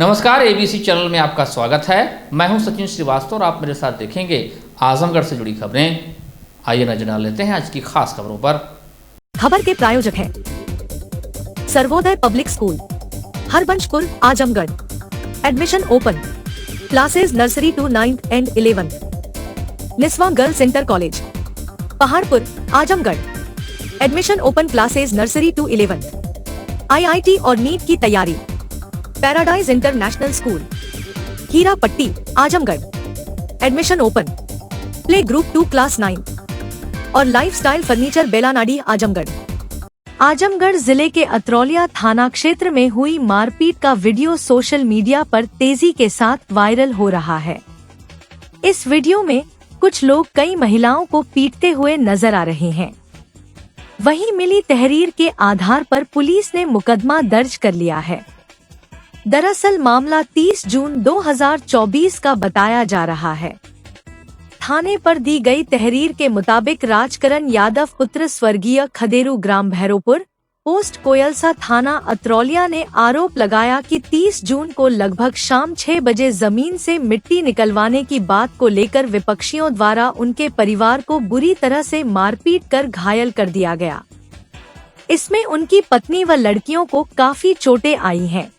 नमस्कार, ABC channel में आपका स्वागत है। मैं हूं सचिन श्रीवास्तव और आप मेरे साथ देखेंगे आजमगढ़ से जुड़ी खबरें। आइए नजर डाल लेते हैं आज की खास खबरों पर। खबर के प्रायोजक हैं Sarvodaya public school, Harbanshpur, Azamgarh. Admission open. Classes nursery to 9th and 11th। Niswa girls inter college, Paharpur, Azamgarh. Admission open classes nursery to 11th। IIT और नीट की तैयारी। Paradise international school, Hirapatti, Azamgarh. Admission open. Play group 2 class 9 और लाइफस्टाइल फर्नीचर बेलानाडी, आजमगढ़। आजमगढ़ जिले के अतरौलिया थाना क्षेत्र में हुई मारपीट का वीडियो सोशल मीडिया पर तेजी के साथ वायरल हो रहा है। इस वीडियो में कुछ लोग कई महिलाओं को पीटते हुए नजर आ रहे हैं। वहीं मिली तहरीर के आधार पर पुलिस ने मुकदमा दर्ज कर लिया है। दरअसल मामला 30 जून 2024 का बताया जा रहा है। थाने पर दी गई तहरीर के मुताबिक राजकरण यादव पुत्र स्वर्गीय खदेरू, ग्राम भैरोपुर, पोस्ट कोयलसा, थाना अतरौलिया ने आरोप लगाया कि 30 जून को लगभग शाम 6 बजे जमीन से मिट्टी निकलवाने की बात को लेकर विपक्षियों द्वारा उनके परिवार को बुरी तरह से मारपीट कर घायल कर दिया गया। इसमें उनकी पत्नी व लड़कियों को काफी चोटें आई हैं।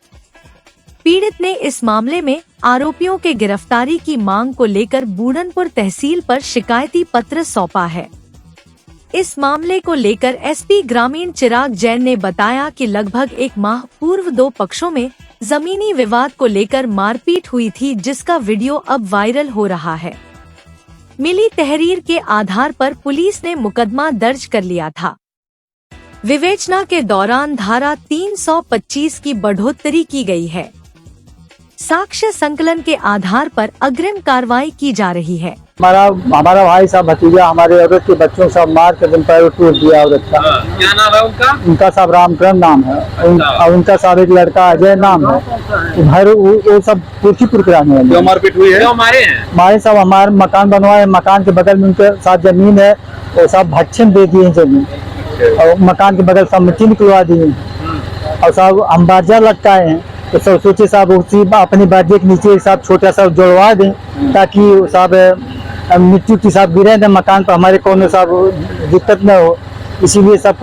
पीड़ित ने इस मामले में आरोपियों के गिरफ्तारी की मांग को लेकर बूढ़नपुर तहसील पर शिकायती पत्र सौंपा है। इस मामले को लेकर एसपी ग्रामीण चिराग जैन ने बताया कि लगभग 1 माह पूर्व 2 पक्षों में जमीनी विवाद को लेकर मारपीट हुई थी, जिसका वीडियो अब वायरल हो रहा है। मिली तहरीर के आधार पर पुलिस ने मुकदमा दर्ज कर लिया था। विवेचना के दौरान धारा 325 की बढ़ोतरी की गई है। साक्ष्य संकलन के आधार पर अग्रिम कार्रवाई की जा रही है। हमारा भाई साहब भतीजा हमारे औरत के बच्चों सब मार कर पैर टूट दिया औरत का। क्या नाम है उनका? उनका सब रामकरण नाम है। और उनका सब एक लड़का अजय नाम है। घर वो सब तुर्कीपुर के रहने वाले। मारपीट हुई है? क्यों मारे हैं? हमारे सब हमारे मकान बनवाए, मकान के बगल में उनके साथ जमीन है, वो सब भक्षण दे दिए जमीन और मकान के बगल सब मिट्टी निकलवा दिए और सब हम बाजार लटकाए हैं। तो सब सोचे साहब उसी अपनी बाजे के नीचे साहब छोटा सा जोड़वा दें ताकि साहब मिट्टी की साहब गिरे न मकान पर हमारे कोनो साहब दिक्कत न हो। इसीलिए सब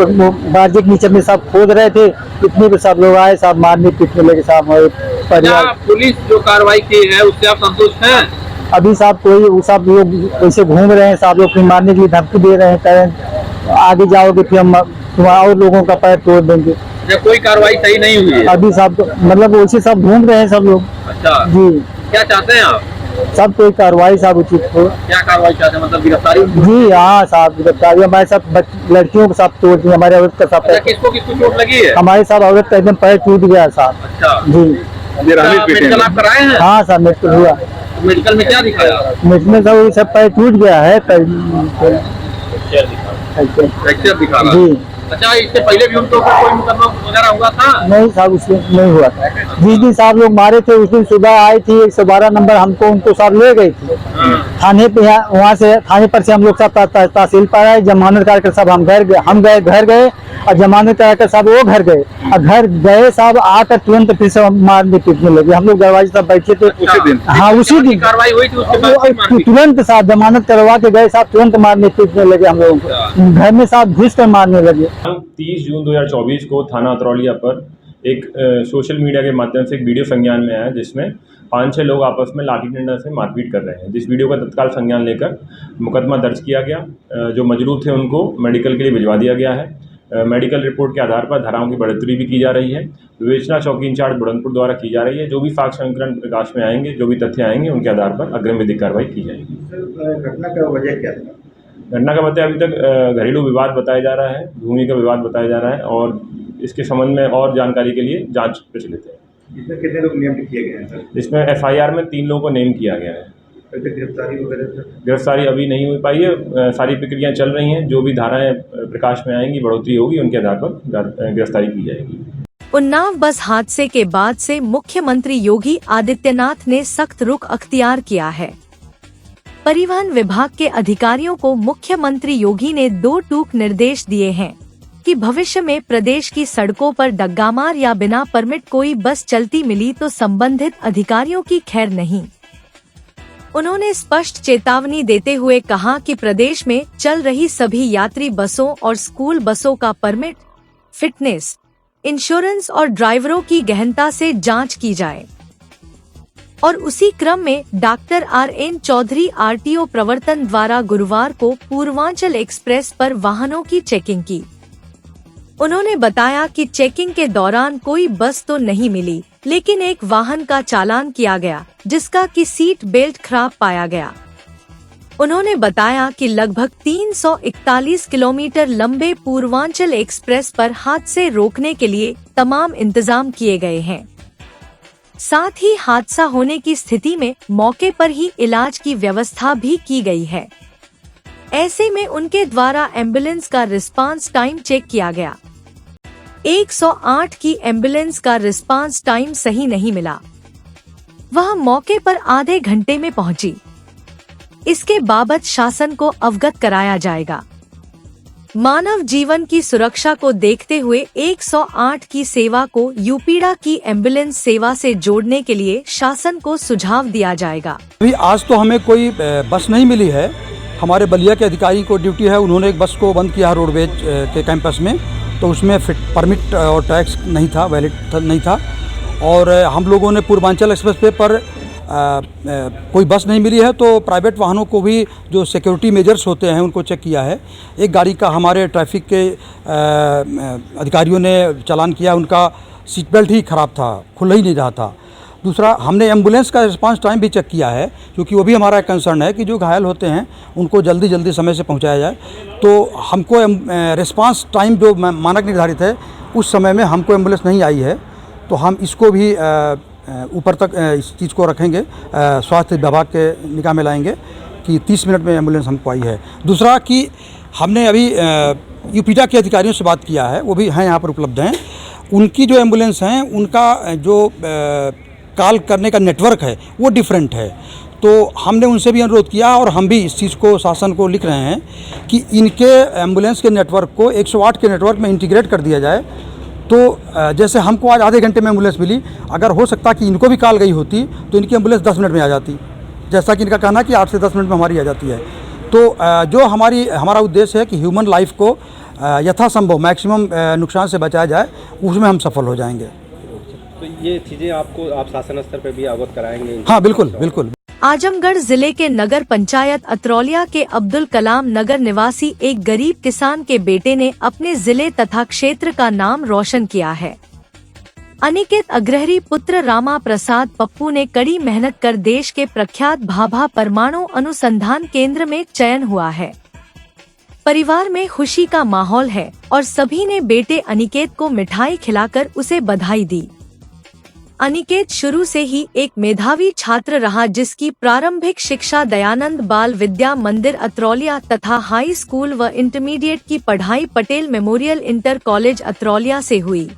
बाजे के नीचे में सब खोद रहे थे। इतने भी सब लोग आए, साहब मारने पीटने लगे साहब हमारे परिवार। पुलिस जो कार्रवाई की है उससे आप संतुष्ट हैं? अभी साहब कोई सब लोग ऐसे घूम रहे हैं, साहब लोग फिर मारने के लिए धमकी दे रहे हैं, कहें आगे जाओगे फिर हम तुम्हारा और लोगों का पैर तोड़ देंगे। कोई कार्रवाई सही नहीं हुई है अभी साहब, मतलब वैसे सब घूम रहे हैं सब लोग। अच्छा जी, क्या चाहते हैं आप? सब कोई कार्रवाई साहब उचित हो। क्या कार्रवाई चाहते हैं? मतलब गिरफ्तारी? जी हाँ साहब, गिरफ्तारी। हमारे सब लड़कियों को सब तोड़ दिए, हमारे औरत का सब। किसको किसको चोट लगी है? हमारे साहब औरत का एकदम पैर टूट गया साहब। अच्छा जी। मेडिकल आप कराए हैं? हाँ साहब, मेडिकल हुआ। मेडिकल में क्या दिखाया? मेडिकल में सब पैर टूट गया है। फ्रैक्चर दिखा रहा? जी। अच्छा, इससे पहले भी उनको कोई मुकदमा वगैरह हुआ था? नहीं साहब, उसमें नहीं हुआ था। जिस दिन साहब लोग मारे थे उस दिन सुबह आई थी 112 नंबर, हमको उनको साहब ले गई थी थाने पे। वहाँ से थाने पर से हम लोग सब तहसील पर आए, जमानत कराकर सब हम घर गए और जमानत कराकर सब वो घर गए और घर गए साहब आकर तुरंत फिर से मारने पीटने लगे। हम लोग दरवाजे सब बैठे थे उसी दिन। हाँ उसी दिन कार्रवाई हुई थी। उसके बाद तुरंत साहब जमानत करवा के गए साहब, तुरंत मारने पीटने लगे हम लोगों को। घर में साहब घुस कर मारने लगे। 30 जून 2024 को थाना अतरौलिया पर एक सोशल मीडिया के माध्यम से एक वीडियो संज्ञान में आया, जिसमें 5-6 लोग आपस में लाठी डंडा से मारपीट कर रहे हैं। जिस वीडियो का तत्काल संज्ञान लेकर मुकदमा दर्ज किया गया। जो मजरूर थे उनको मेडिकल के लिए भिजवा दिया गया है। मेडिकल रिपोर्ट के आधार पर धाराओं की बढ़ोतरी भी की जा रही है। विवेचना चौकी इंचार्ज बुढ़नपुर द्वारा की जा रही है। जो भी साक्ष्य संकलन प्रकाश में आएंगे, जो भी तथ्य आएंगे, उनके आधार पर अग्रिम विधिक कार्रवाई की जाएगी। घटना का वजह क्या था? घटना का मतलब अभी तक घरेलू विवाद बताया जा रहा है, भूमि का विवाद बताया जा रहा है और इसके संबंध में और जानकारी के लिए जांच प्रचलित है। इसमें कितने लोग नियम किए गए हैं सर? इसमें एफआईआर में 3 लोगों को नेम किया गया है। गिरफ्तारी अभी नहीं हो पाई है, सारी प्रक्रियाएं चल रही हैं। जो भी धाराएं प्रकाश में आएंगी, बढ़ोतरी होगी, उनके आधार पर गिरफ्तारी की जाएगी। उन्नाव बस हादसे के बाद से मुख्यमंत्री योगी आदित्यनाथ ने सख्त रुख अख्तियार किया है। परिवहन विभाग के अधिकारियों को मुख्यमंत्री योगी ने 2 टूक निर्देश दिए हैं। कि भविष्य में प्रदेश की सड़कों पर डग्गामार या बिना परमिट कोई बस चलती मिली तो संबंधित अधिकारियों की खैर नहीं। उन्होंने स्पष्ट चेतावनी देते हुए कहा कि प्रदेश में चल रही सभी यात्री बसों और स्कूल बसों का परमिट, फिटनेस, इंश्योरेंस और ड्राइवरों की गहनता से जांच की जाए। और उसी क्रम में डॉक्टर RN चौधरी RTO प्रवर्तन द्वारा गुरुवार को पूर्वांचल एक्सप्रेस पर वाहनों की चेकिंग की। उन्होंने बताया कि चेकिंग के दौरान कोई बस तो नहीं मिली, लेकिन एक वाहन का चालान किया गया जिसका कि सीट बेल्ट खराब पाया गया। उन्होंने बताया कि लगभग 341 किलोमीटर लंबे पूर्वांचल एक्सप्रेस पर हादसे रोकने के लिए तमाम इंतजाम किए गए हैं। साथ ही हादसा होने की स्थिति में मौके पर ही इलाज की व्यवस्था भी की गई है। ऐसे में उनके द्वारा एम्बुलेंस का रिस्पांस टाइम चेक किया गया। 108 की एम्बुलेंस का रिस्पांस टाइम सही नहीं मिला। वह मौके पर आधे घंटे में पहुंची। इसके बाबत शासन को अवगत कराया जाएगा। मानव जीवन की सुरक्षा को देखते हुए 108 की सेवा को यूपीडा की एम्बुलेंस सेवा से जोड़ने के लिए शासन को सुझाव दिया जाएगा। अभी आज तो हमें कोई बस नहीं मिली है। हमारे बलिया के अधिकारी को ड्यूटी है, उन्होंने एक बस को बंद किया रोडवेज के कैंपस में, तो उसमें परमिट और टैक्स नहीं था, वैलिड नहीं था। और हम लोगों ने पूर्वांचल एक्सप्रेस पे पर कोई बस नहीं मिली है, तो प्राइवेट वाहनों को भी जो सिक्योरिटी मेजर्स होते हैं उनको चेक किया है। एक गाड़ी का हमारे ट्रैफिक के अधिकारियों ने चालान किया, उनका सीट बेल्ट ही ख़राब था, खुल ही नहीं रहा था। दूसरा, हमने एम्बुलेंस का रिस्पांस टाइम भी चेक किया है, क्योंकि वो भी हमारा एक कंसर्न है कि जो घायल होते हैं उनको जल्दी समय से पहुंचाया जाए। तो हमको रिस्पांस टाइम जो मानक निर्धारित है उस समय में हमको एम्बुलेंस नहीं आई है, तो हम इसको भी ऊपर तक इस चीज़ को रखेंगे, स्वास्थ्य विभाग के निगाह में लाएंगे कि 30 मिनट में एम्बुलेंस हमको आई है। दूसरा कि हमने अभी यूपीडा के अधिकारियों से बात किया है, वो भी हैं यहाँ पर उपलब्ध हैं। उनकी जो एम्बुलेंस हैं उनका जो कॉल करने का नेटवर्क है वो डिफरेंट है, तो हमने उनसे भी अनुरोध किया और हम भी इस चीज़ को शासन को लिख रहे हैं कि इनके एम्बुलेंस के नेटवर्क को 108 के नेटवर्क में इंटीग्रेट कर दिया जाए। तो जैसे हमको आज आधे घंटे में एम्बुलेंस मिली, अगर हो सकता कि इनको भी कॉल गई होती तो इनकी एम्बुलेंस 10 मिनट में आ जाती, जैसा कि इनका कहना कि 8 से 10 मिनट में हमारी आ जाती है। तो जो हमारा उद्देश्य है कि ह्यूमन लाइफ को यथासंभव मैक्सिमम नुकसान से बचाया जाए, उसमें हम सफल हो जाएंगे। तो ये चीज़ें आप शासन स्तर पर भी अवगत कराएंगे? हाँ, बिल्कुल बिल्कुल। आजमगढ़ जिले के नगर पंचायत अतरौलिया के अब्दुल कलाम नगर निवासी एक गरीब किसान के बेटे ने अपने जिले तथा क्षेत्र का नाम रोशन किया है। अनिकेत अग्रहरी पुत्र रामा प्रसाद पप्पू ने कड़ी मेहनत कर देश के प्रख्यात भाभा परमाणु अनुसंधान केंद्र में चयन हुआ है। परिवार में खुशी का माहौल है और सभी ने बेटे अनिकेत को मिठाई खिलाकर उसे बधाई दी। अनिकेत शुरू से ही एक मेधावी छात्र रहा, जिसकी प्रारंभिक शिक्षा दयानंद बाल विद्या मंदिर अतरौलिया तथा हाई स्कूल व इंटरमीडिएट की पढ़ाई Patel memorial inter college Atraulia से हुई।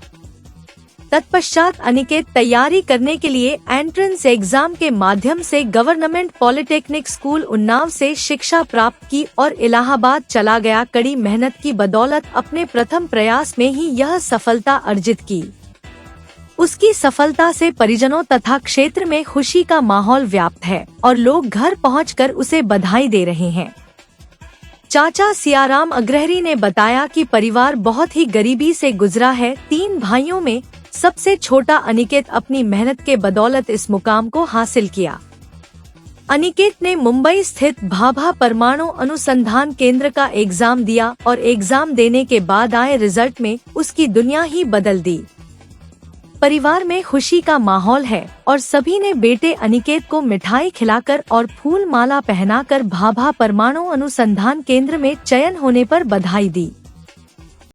तत्पश्चात अनिकेत तैयारी करने के लिए एंट्रेंस एग्जाम के माध्यम से गवर्नमेंट पॉलिटेक्निक स्कूल उन्नाव से शिक्षा प्राप्त की और इलाहाबाद चला गया। कड़ी मेहनत की बदौलत अपने प्रथम प्रयास में ही यह सफलता अर्जित की। उसकी सफलता से परिजनों तथा क्षेत्र में खुशी का माहौल व्याप्त है और लोग घर पहुंचकर उसे बधाई दे रहे हैं। चाचा सियाराम अग्रहरी ने बताया कि परिवार बहुत ही गरीबी से गुजरा है। 3 भाइयों में सबसे छोटा अनिकेत अपनी मेहनत के बदौलत इस मुकाम को हासिल किया। अनिकेत ने मुंबई स्थित भाभा परमाणु अनुसंधान केंद्र का एग्जाम दिया और एग्जाम देने के बाद आए रिजल्ट में उसकी दुनिया ही बदल दी। परिवार में खुशी का माहौल है और सभी ने बेटे अनिकेत को मिठाई खिलाकर और फूल माला पहनाकर भाभा परमाणु अनुसंधान केंद्र में चयन होने पर बधाई दी।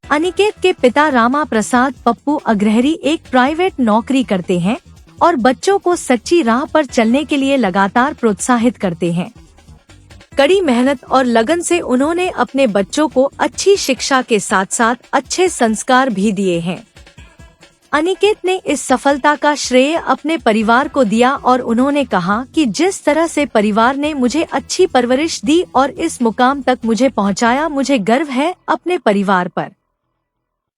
अनिकेत के पिता रामा प्रसाद पप्पू अग्रहरी एक प्राइवेट नौकरी करते हैं और बच्चों को सच्ची राह पर चलने के लिए लगातार प्रोत्साहित करते हैं। कड़ी मेहनत और लगन से उन्होंने अपने बच्चों को अच्छी शिक्षा के साथ साथ अच्छे संस्कार भी दिए हैं। अनिकेत ने इस सफलता का श्रेय अपने परिवार को दिया और उन्होंने कहा कि जिस तरह से परिवार ने मुझे अच्छी परवरिश दी और इस मुकाम तक मुझे पहुंचाया, मुझे गर्व है अपने परिवार पर।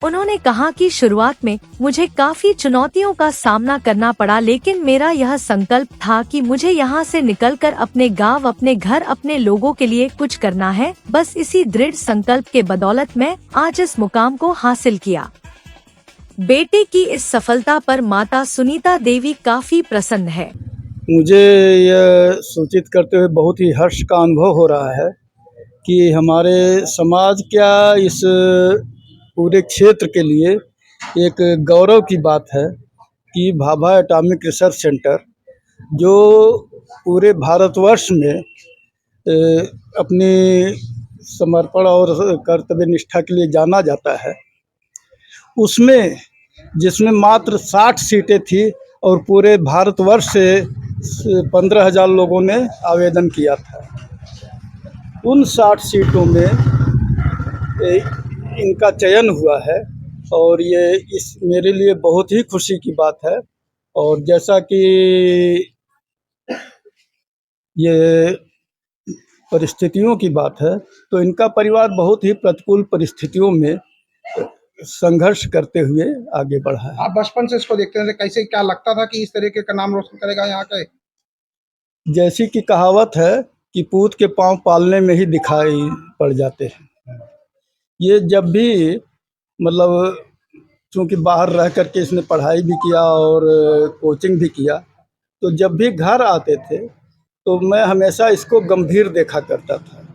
उन्होंने कहा कि शुरुआत में मुझे काफी चुनौतियों का सामना करना पड़ा, लेकिन मेरा यह संकल्प था कि मुझे यहाँ से निकलकर अपने गांव, अपने घर, अपने लोगों के लिए कुछ करना है। बस इसी दृढ़ संकल्प के बदौलत मैं आज इस मुकाम को हासिल किया। बेटे की इस सफलता पर माता सुनीता देवी काफी प्रसन्न है। मुझे यह सूचित करते हुए बहुत ही हर्ष का अनुभव हो रहा है कि हमारे समाज क्या इस पूरे क्षेत्र के लिए एक गौरव की बात है कि भाभा एटॉमिक रिसर्च सेंटर, जो पूरे भारतवर्ष में अपनी समर्पण और कर्तव्य निष्ठा के लिए जाना जाता है, उसमें जिसमें मात्र 60 सीटें थी और पूरे भारतवर्ष से 15,000 लोगों ने आवेदन किया था। उन 60 सीटों में इनका चयन हुआ है और ये इस मेरे लिए बहुत ही खुशी की बात है। और जैसा कि ये परिस्थितियों की बात है, तो इनका परिवार बहुत ही प्रतिकूल परिस्थितियों में संघर्ष करते हुए आगे बढ़ा है। आप बचपन से इसको देखते थे, कैसे क्या लगता था कि इस तरीके का नाम रोशन करेगा यहाँ के? जैसी कि कहावत है कि पूत के पांव पालने में ही दिखाई पड़ जाते हैं। ये जब भी मतलब चूँकि बाहर रह कर के इसने पढ़ाई भी किया और कोचिंग भी किया, तो जब भी घर आते थे तो मैं हमेशा इसको गंभीर देखा करता था।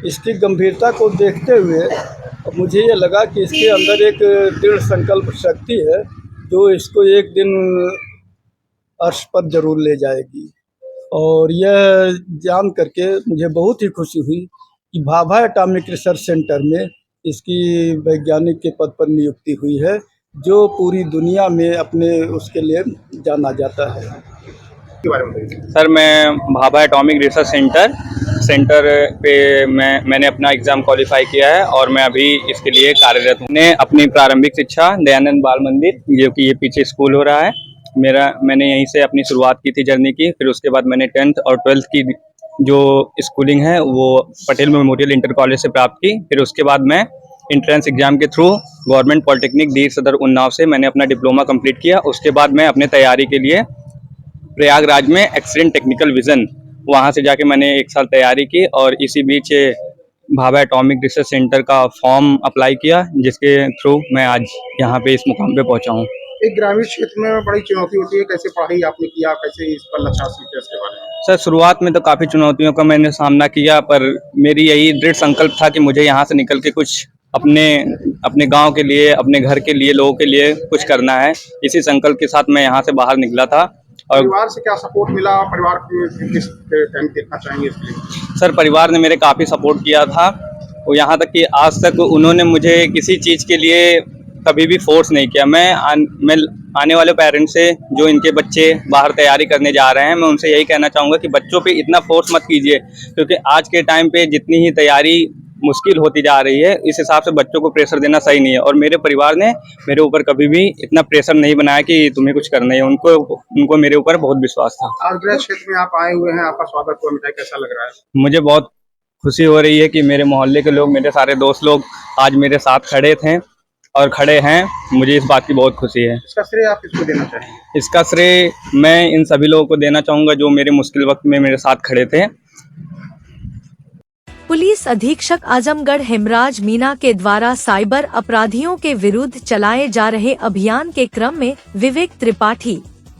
इसकी गंभीरता को देखते हुए मुझे ये लगा कि इसके अंदर एक दृढ़ संकल्प शक्ति है जो इसको एक दिन अर्श पर जरूर ले जाएगी। और यह जान करके मुझे बहुत ही खुशी हुई कि भाभा एटॉमिक रिसर्च सेंटर में इसकी वैज्ञानिक के पद पर नियुक्ति हुई है, जो पूरी दुनिया में अपने उसके लिए जाना जाता है। सर, मैं भाभा एटॉमिक रिसर्च सेंटर पे मैंने अपना एग्ज़ाम क्वालिफाई किया है और मैं अभी इसके लिए कार्यरत हूँ। मैंने अपनी प्रारंभिक शिक्षा दयानंद बाल मंदिर, जो कि ये पीछे स्कूल हो रहा है, मैंने यहीं से अपनी शुरुआत की थी जर्नी की। फिर उसके बाद मैंने 10th और 12th की जो स्कूलिंग है वो पटेल मेमोरियल इंटर कॉलेज से प्राप्त की। फिर उसके बाद मैं इंट्रेंस एग्जाम के थ्रू गवर्नमेंट पॉलिटेक्निक डी सदर उन्नाव से मैंने अपना डिप्लोमा कंप्लीट किया। उसके बाद मैं अपने तैयारी के लिए प्रयागराज में एक्सीडेंट टेक्निकल विज़न, वहाँ से जाके मैंने 1 साल तैयारी की और इसी बीच भाभा एटॉमिक रिसर्च सेंटर का फॉर्म अप्लाई किया, जिसके थ्रू मैं आज यहाँ पे इस मुकाम पे पहुँचा हूँ। एक ग्रामीण क्षेत्र में बड़ी चुनौती होती है, कैसे पढ़ाई आपने किया, कैसे इस पर लक्ष्य हासिल किया, इसके बारे में? सर, शुरुआत में तो काफ़ी चुनौतियों का मैंने सामना किया, पर मेरी यही दृढ़ संकल्प था कि मुझे यहाँ से निकल के कुछ अपने गांव के लिए, अपने घर के लिए, लोगों के लिए कुछ करना है। इसी संकल्प के साथ मैं यहाँ से बाहर निकला था। और परिवार से क्या सपोर्ट मिला? परिवार को किस टाइम देखना चाहेंगे इसके लिए? सर, परिवार ने मेरे काफ़ी सपोर्ट किया था, और यहाँ तक कि आज तक उन्होंने मुझे किसी चीज़ के लिए कभी भी फोर्स नहीं किया। मैं आने वाले पेरेंट्स से, जो इनके बच्चे बाहर तैयारी करने जा रहे हैं, मैं उनसे यही कहना चाहूँगा कि बच्चों पे इतना फोर्स मत कीजिए, क्योंकि आज के टाइम पे जितनी ही तैयारी मुश्किल होती जा रही है, इस हिसाब से बच्चों को प्रेशर देना सही नहीं है। और मेरे परिवार ने मेरे ऊपर कभी भी इतना प्रेशर नहीं बनाया कि तुम्हें कुछ करना है। उनको मेरे ऊपर बहुत विश्वास था। आज गृह क्षेत्र में आप आए हुए हैं, आपका स्वागत हुआ, मिठाई कैसा लग रहा है? मुझे बहुत खुशी हो रही है कि मेरे मोहल्ले के लोग, मेरे सारे दोस्त लोग आज मेरे साथ खड़े थे और खड़े हैं। मुझे इस बात की बहुत खुशी है। इसका श्रेय आप किसको देना चाहेंगे? इसका श्रेय मैं इन सभी लोगों को देना चाहूँगा जो मेरे मुश्किल वक्त में मेरे साथ खड़े थे। पुलिस अधीक्षक आजमगढ़ हेमराज मीना के द्वारा साइबर अपराधियों के विरुद्ध चलाए जा रहे अभियान के क्रम में विवेक त्रिपाठी,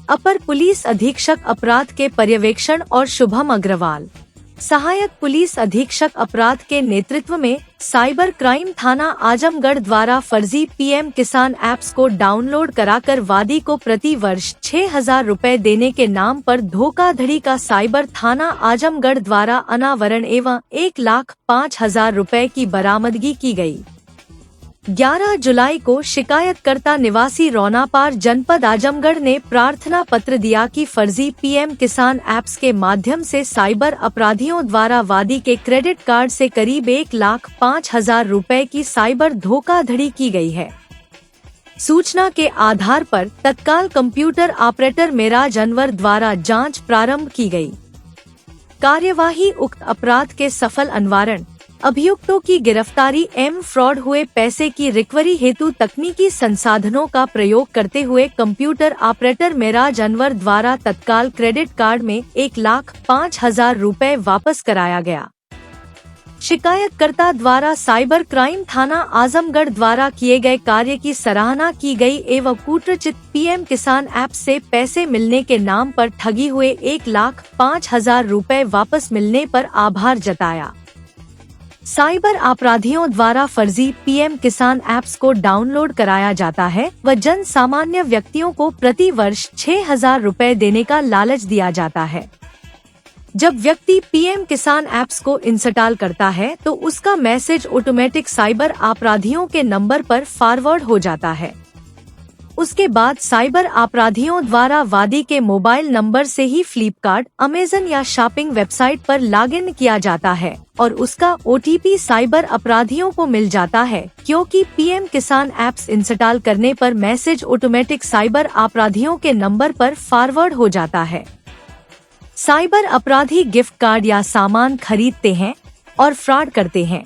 अपर पुलिस अधीक्षक अपराध के पर्यवेक्षण, और शुभम अग्रवाल, सहायक पुलिस अधीक्षक अपराध के नेतृत्व में साइबर क्राइम थाना आजमगढ़ द्वारा फर्जी पीएम किसान ऐप्स को डाउनलोड कराकर वादी को प्रति वर्ष 6,000 रुपए देने के नाम पर धोखाधड़ी का साइबर थाना आजमगढ़ द्वारा अनावरण एवं 1,05,000 रुपए की बरामदगी की गई। 11 जुलाई को शिकायतकर्ता निवासी रौनापार जनपद आजमगढ़ ने प्रार्थना पत्र दिया कि फर्जी पीएम किसान ऐप्स के माध्यम से साइबर अपराधियों द्वारा वादी के क्रेडिट कार्ड से करीब 1,05,000 रुपए की साइबर धोखाधड़ी की गई है। सूचना के आधार पर तत्काल कंप्यूटर ऑपरेटर मेराज अनवर द्वारा जांच प्रारंभ की गई। कार्यवाही उक्त अपराध के सफल अनवारण, अभियुक्तों की गिरफ्तारी फ्रॉड हुए पैसे की रिकवरी हेतु तकनीकी संसाधनों का प्रयोग करते हुए कंप्यूटर ऑपरेटर मेराज अनवर द्वारा तत्काल क्रेडिट कार्ड में 1,05,000 रुपए वापस कराया गया। शिकायतकर्ता द्वारा साइबर क्राइम थाना आजमगढ़ द्वारा किए गए कार्य की सराहना की गई एवं कूटरचित पीएम किसान ऐप से पैसे मिलने के नाम पर ठगी हुए 1,05,000 रुपए वापस मिलने पर आभार जताया। साइबर अपराधियों द्वारा फर्जी पीएम किसान ऐप्स को डाउनलोड कराया जाता है व जन सामान्य व्यक्तियों को प्रति वर्ष 6,000 रुपए देने का लालच दिया जाता है। जब व्यक्ति पीएम किसान ऐप्स को इंस्टॉल करता है तो उसका मैसेज ऑटोमेटिक साइबर अपराधियों के नंबर पर फॉरवर्ड हो जाता है। उसके बाद साइबर अपराधियों द्वारा वादी के मोबाइल नंबर से ही फ्लिपकार्ट, अमेज़न या शॉपिंग वेबसाइट पर लॉगिन किया जाता है और उसका ओटीपी साइबर अपराधियों को मिल जाता है, क्योंकि पीएम किसान ऐप्स इंस्टॉल करने पर मैसेज ऑटोमेटिक साइबर अपराधियों के नंबर पर फॉरवर्ड हो जाता है। साइबर अपराधी गिफ्ट कार्ड या सामान खरीदते हैं और फ्रॉड करते हैं।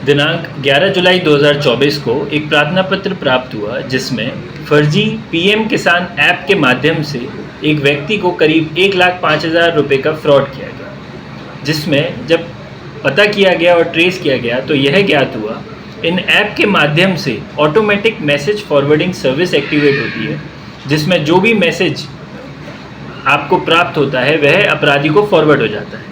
दिनांक 11 जुलाई 2024 को एक प्रार्थना पत्र प्राप्त हुआ जिसमें फर्जी पीएम किसान ऐप के माध्यम से एक व्यक्ति को करीब 1,05,000 रुपये का फ्रॉड किया गया, जिसमें जब पता किया गया और ट्रेस किया गया तो यह ज्ञात हुआ इन ऐप के माध्यम से automatic message forwarding service activate होती है, जिसमें जो भी मैसेज आपको प्राप्त होता है वह अपराधी को फॉरवर्ड हो जाता है।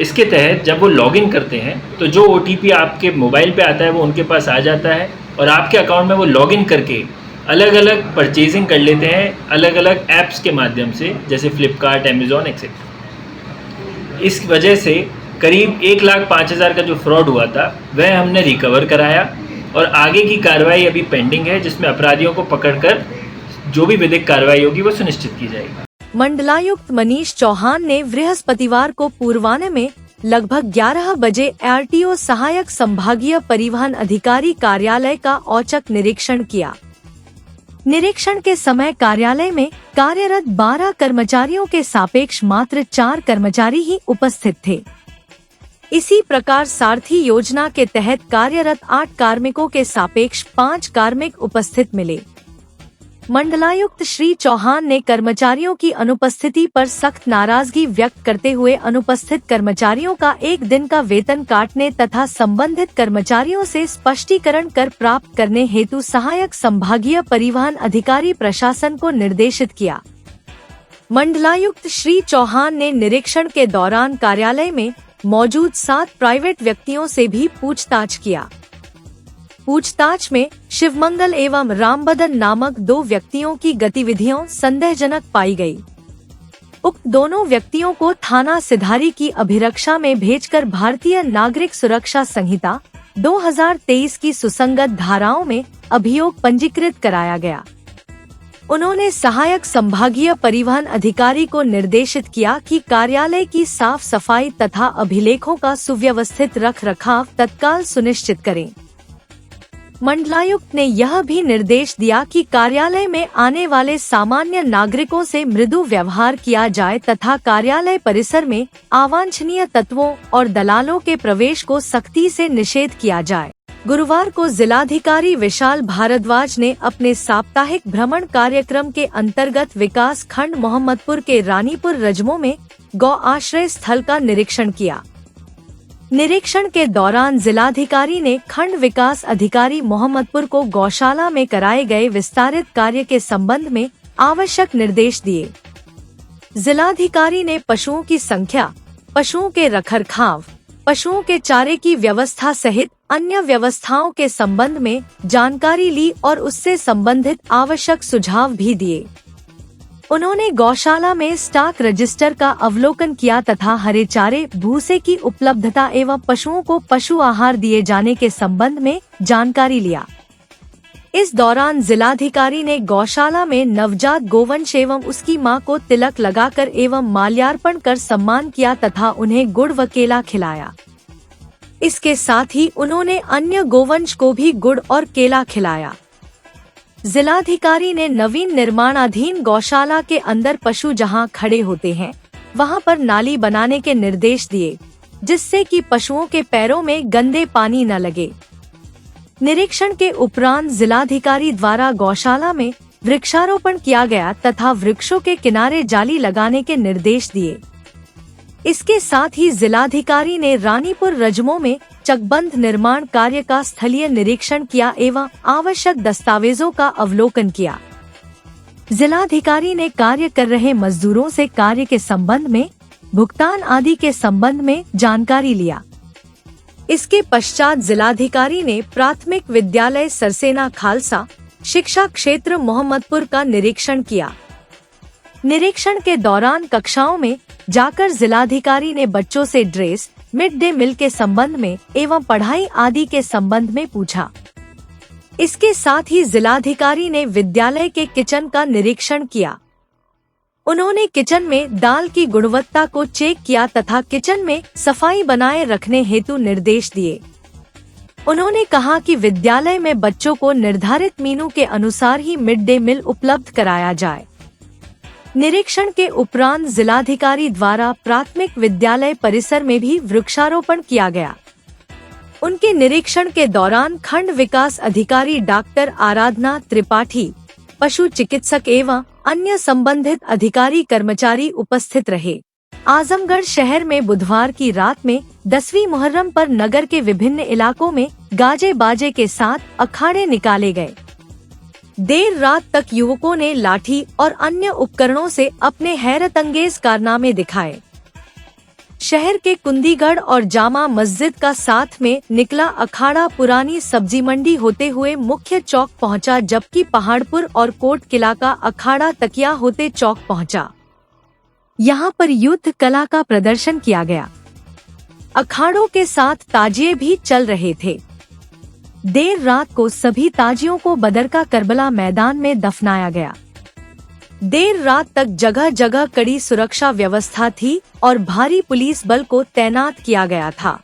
इसके तहत जब वो लॉगिन करते हैं तो जो ओटीपी आपके मोबाइल पे आता है वो उनके पास आ जाता है और आपके अकाउंट में वो लॉगिन करके अलग अलग परचेजिंग कर लेते हैं अलग अलग ऐप्स के माध्यम से, जैसे फ्लिपकार्ट, अमेज़ॉन एक्सेट्रा। इस वजह से करीब 1,05,000 का जो फ्रॉड हुआ था वह हमने रिकवर कराया और आगे की कार्रवाई अभी पेंडिंग है, जिसमें अपराधियों को पकड़कर जो भी विधिक कार्रवाई होगी वो सुनिश्चित की जाएगी। मंडलायुक्त मनीष चौहान ने बृहस्पतिवार को पूर्वाह्न में लगभग 11 बजे आरटीओ सहायक संभागीय परिवहन अधिकारी कार्यालय का औचक निरीक्षण किया। निरीक्षण के समय कार्यालय में कार्यरत 12 कर्मचारियों के सापेक्ष मात्र 4 कर्मचारी ही उपस्थित थे। इसी प्रकार सारथी योजना के तहत कार्यरत 8 कार्मिकों के सापेक्ष 5 कार्मिक उपस्थित मिले। मंडलायुक्त श्री चौहान ने कर्मचारियों की अनुपस्थिति पर सख्त नाराजगी व्यक्त करते हुए अनुपस्थित कर्मचारियों का 1 दिन का वेतन काटने तथा संबंधित कर्मचारियों से स्पष्टीकरण कर प्राप्त करने हेतु सहायक संभागीय परिवहन अधिकारी प्रशासन को निर्देशित किया। मंडलायुक्त श्री चौहान ने निरीक्षण के दौरान कार्यालय में मौजूद 7 प्राइवेट व्यक्तियों से भी पूछताछ किया। पूछताछ में शिवमंगल एवं रामबदन नामक 2 व्यक्तियों की गतिविधियों संदेहजनक पाई गई। उक्त दोनों व्यक्तियों को थाना सिधारी की अभिरक्षा में भेजकर भारतीय नागरिक सुरक्षा संहिता 2023 की सुसंगत धाराओं में अभियोग पंजीकृत कराया गया। उन्होंने सहायक संभागीय परिवहन अधिकारी को निर्देशित किया कि कार्यालय की साफ सफाई तथा अभिलेखों का सुव्यवस्थित रखरखाव तत्काल सुनिश्चित करें। मंडलायुक्त ने यह भी निर्देश दिया कि कार्यालय में आने वाले सामान्य नागरिकों से मृदु व्यवहार किया जाए तथा कार्यालय परिसर में अवांछनीय तत्वों और दलालों के प्रवेश को सख्ती से निषेध किया जाए। गुरुवार को जिलाधिकारी विशाल भारद्वाज ने अपने साप्ताहिक भ्रमण कार्यक्रम के अंतर्गत विकास खंड मोहम्मदपुर के रानीपुर रजमो में गौ आश्रय स्थल का निरीक्षण किया। निरीक्षण के दौरान जिलाधिकारी ने खंड विकास अधिकारी मोहम्मदपुर को गौशाला में कराए गए विस्तारित कार्य के संबंध में आवश्यक निर्देश दिए। जिलाधिकारी ने पशुओं की संख्या, पशुओं के रखरखाव, पशुओं के चारे की व्यवस्था सहित अन्य व्यवस्थाओं के संबंध में जानकारी ली और उससे संबंधित आवश्यक सुझाव भी दिए। उन्होंने गौशाला में स्टॉक रजिस्टर का अवलोकन किया तथा हरे चारे, भूसे की उपलब्धता एवं पशुओं को पशु आहार दिए जाने के संबंध में जानकारी लिया। इस दौरान जिलाधिकारी ने गौशाला में नवजात गोवंश एवं उसकी मां को तिलक लगाकर एवं माल्यार्पण कर सम्मान किया तथा उन्हें गुड़ व केला खिलाया। इसके साथ ही उन्होंने अन्य गोवंश को भी गुड़ और केला खिलाया। जिलाधिकारी ने नवीन निर्माणाधीन गौशाला के अंदर पशु जहां खड़े होते हैं वहां पर नाली बनाने के निर्देश दिए। जिससे कि पशुओं के पैरों में गंदे पानी न लगे। निरीक्षण के उपरांत जिलाधिकारी द्वारा गौशाला में वृक्षारोपण किया गया तथा वृक्षों के किनारे जाली लगाने के निर्देश दिए। इसके साथ ही जिलाधिकारी ने रानीपुर रजमो में चकबंद निर्माण कार्य का स्थलीय निरीक्षण किया एवं आवश्यक दस्तावेजों का अवलोकन किया। जिलाधिकारी ने कार्य कर रहे मजदूरों से कार्य के संबंध में, भुगतान आदि के संबंध में जानकारी लिया। इसके पश्चात जिलाधिकारी ने प्राथमिक विद्यालय सरसेना खालसा शिक्षा क्षेत्र मोहम्मदपुर का निरीक्षण किया। निरीक्षण के दौरान कक्षाओं में जाकर जिलाधिकारी ने बच्चों से ड्रेस, मिड डे मील के संबंध में एवं पढ़ाई आदि के संबंध में पूछा। इसके साथ ही जिलाधिकारी ने विद्यालय के किचन का निरीक्षण किया। उन्होंने किचन में दाल की गुणवत्ता को चेक किया तथा किचन में सफाई बनाए रखने हेतु निर्देश दिए। उन्होंने कहा कि विद्यालय में बच्चों को निर्धारित मेनू के अनुसार ही मिड डे मील उपलब्ध कराया जाए। निरीक्षण के उपरांत जिलाधिकारी द्वारा प्राथमिक विद्यालय परिसर में भी वृक्षारोपण किया गया। उनके निरीक्षण के दौरान खंड विकास अधिकारी डॉक्टर आराधना त्रिपाठी, पशु चिकित्सक एवं अन्य संबंधित अधिकारी कर्मचारी उपस्थित रहे। आजमगढ़ शहर में बुधवार की रात में 10वीं मुहर्रम पर नगर के विभिन्न इलाकों में गाजे बाजे के साथ अखाड़े निकाले गए। देर रात तक युवकों ने लाठी और अन्य उपकरणों से अपने हैरतअंगेज कारनामे दिखाए। शहर के कुंदीगढ़ और जामा मस्जिद का साथ में निकला अखाड़ा पुरानी सब्जी मंडी होते हुए मुख्य चौक पहुंचा, जबकि पहाड़पुर और कोट किला का अखाड़ा तकिया होते चौक पहुंचा। यहां पर युद्ध कला का प्रदर्शन किया गया। अखाड़ों के साथ ताजिए भी चल रहे थे। देर रात को सभी ताजियों को बदरका करबला मैदान में दफनाया गया। देर रात तक जगह जगह कड़ी सुरक्षा व्यवस्था थी और भारी पुलिस बल को तैनात किया गया था।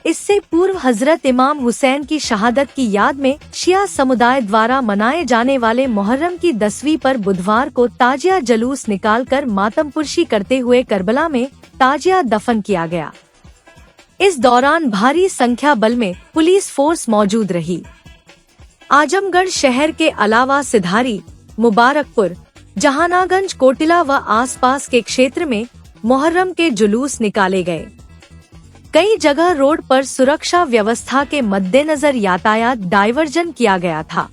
इससे पूर्व हजरत इमाम हुसैन की शहादत की याद में शिया समुदाय द्वारा मनाए जाने वाले मुहर्रम की 10वीं पर बुधवार को ताजिया जुलूस निकालकर मातमपुरशी करते हुए करबला में ताजिया दफन किया गया। इस दौरान भारी संख्या बल में पुलिस फोर्स मौजूद रही। आजमगढ़ शहर के अलावा सिधारी, मुबारकपुर, जहानागंज, कोटिला व आसपास के क्षेत्र में मुहर्रम के जुलूस निकाले गए। कई जगह रोड पर सुरक्षा व्यवस्था के मद्देनजर यातायात डायवर्जन किया गया था।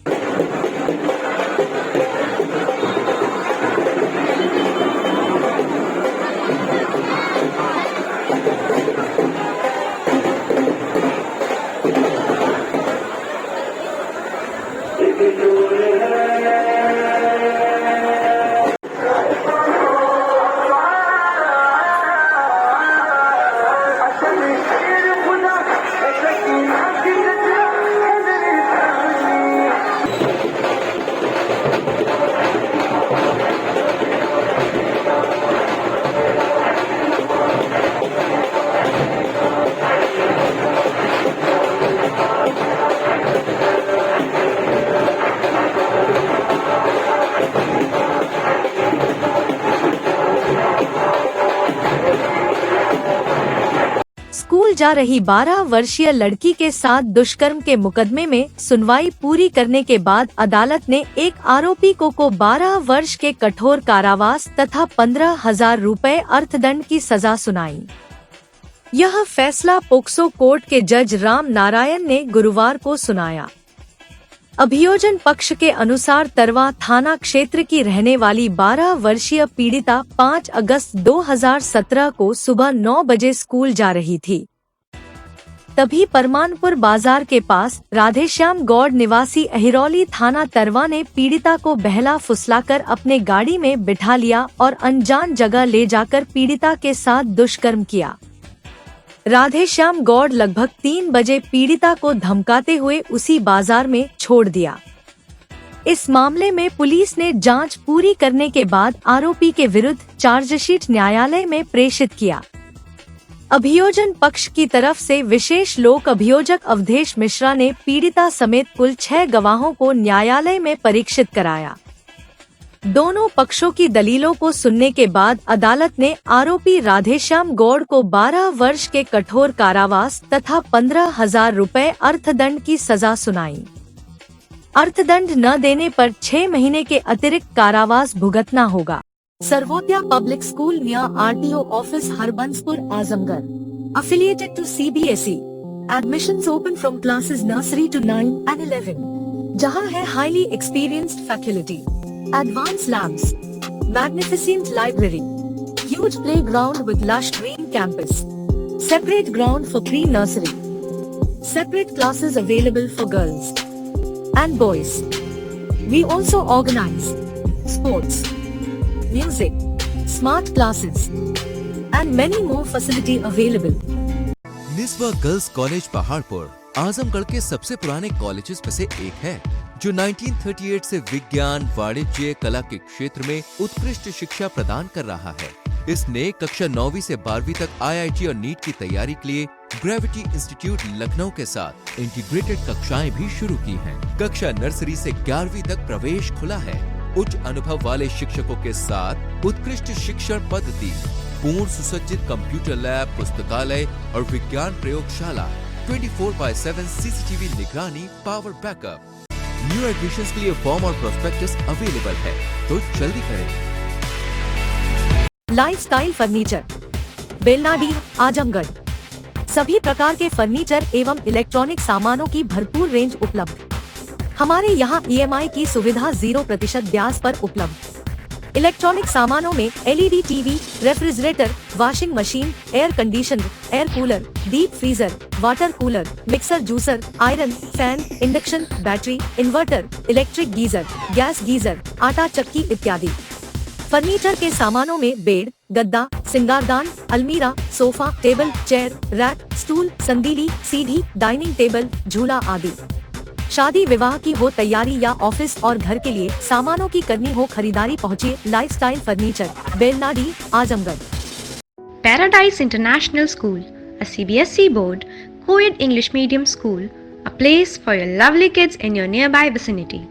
स्कूल जा रही 12 वर्षीय लड़की के साथ दुष्कर्म के मुकदमे में सुनवाई पूरी करने के बाद अदालत ने एक आरोपी को 12 वर्ष के कठोर कारावास तथा 15,000 रुपए अर्थदंड की सजा सुनाई। यह फैसला पोक्सो कोर्ट के जज राम नारायण ने गुरुवार को सुनाया। अभियोजन पक्ष के अनुसार तरवा थाना क्षेत्र की रहने वाली 12 वर्षीय पीड़िता 5 अगस्त 2017 को सुबह 9 बजे स्कूल जा रही थी। तभी परमानपुर बाजार के पास राधेश्याम गौड़ निवासी अहिरौली थाना तरवा ने पीड़िता को बहला फुसलाकर अपने गाड़ी में बिठा लिया और अनजान जगह ले जाकर पीड़िता के साथ दुष्कर्म किया। राधेश्याम गौड़ लगभग 3 बजे पीड़िता को धमकाते हुए उसी बाजार में छोड़ दिया। इस मामले में पुलिस ने जांच पूरी करने के बाद आरोपी के विरुद्ध चार्जशीट न्यायालय में प्रेषित किया। अभियोजन पक्ष की तरफ से विशेष लोक अभियोजक अवधेश मिश्रा ने पीड़िता समेत कुल 6 गवाहों को न्यायालय में परीक्षित कराया। दोनों पक्षों की दलीलों को सुनने के बाद अदालत ने आरोपी राधेश्याम गौड़ को 12 वर्ष के कठोर कारावास तथा 15,000 रुपए अर्थदंड की सजा सुनाई। अर्थदंड न देने पर 6 महीने के अतिरिक्त कारावास भुगतना होगा। Sarvodaya public school near RTO office Harbanspur Azamgarh, affiliated to CBSE, admissions open from classes nursery to 9 and 11, जहां है highly experienced faculty, advanced labs, magnificent library, huge playground with lush green campus, separate ground for pre-nursery, separate classes available for girls and boys. We also organize sports, music, smart classes and many more facility available. Niswa girls college Paharpur Azamgarh के सबसे पुराने colleges में से एक है, जो 1938 से विज्ञान, वाणिज्य, कला के क्षेत्र में उत्कृष्ट शिक्षा प्रदान कर रहा है। इसने कक्षा 9वीं से 12वीं तक IIT और नीट की तैयारी के लिए ग्रेविटी इंस्टीट्यूट लखनऊ के साथ इंटीग्रेटेड कक्षाएं भी शुरू की हैं। कक्षा नर्सरी से 11वीं तक प्रवेश खुला है। उच्च अनुभव वाले शिक्षकों के साथ उत्कृष्ट शिक्षण पद्धति, पूर्ण सुसज्जित कंप्यूटर लैब, पुस्तकालय और विज्ञान प्रयोगशाला, 24/7 CCTV निगरानी, पावर बैकअप। न्यू एडमिशंस के लिए फॉर्म और प्रोस्पेक्टस अवेलेबल है, तो जल्दी करें। Lifestyle furniture, Belnadi, Azamgarh. सभी प्रकार के फर्नीचर एवं इलेक्ट्रॉनिक सामानों की भरपूर रेंज उपलब्ध। हमारे यहाँ EMI की सुविधा 0% ब्याज पर उपलब्ध। इलेक्ट्रॉनिक सामानों में LED TV, refrigerator, washing machine, air conditioner, air cooler, deep freezer, water cooler, mixer juicer, iron, fan, induction, battery, inverter, electric geyser, gas geyser, आटा चक्की इत्यादि। फर्नीचर के सामानों में बेड, गद्दा, सिंगारदान, अलमीरा, sofa, table, chair, rack, stool, संदीली, सीढ़ी, डाइनिंग टेबल, झूला आदि। शादी विवाह की हो तैयारी या ऑफिस और घर के लिए सामानों की करनी हो खरीदारी, पहुंचिए lifestyle furniture, Belnadi, Azamgarh. Paradise International School, a CBSE board, co-ed English medium school, a place for your lovely kids in your nearby vicinity.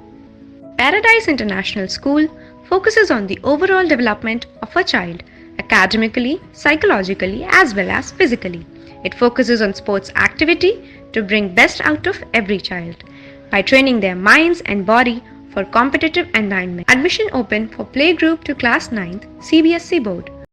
Paradise International School focuses on the overall development of a child, academically, psychologically, as well as physically. It focuses on sports activity to bring best out of every child by training their minds and body for competitive environment. Admission open for playgroup to class 9th, CBSE board.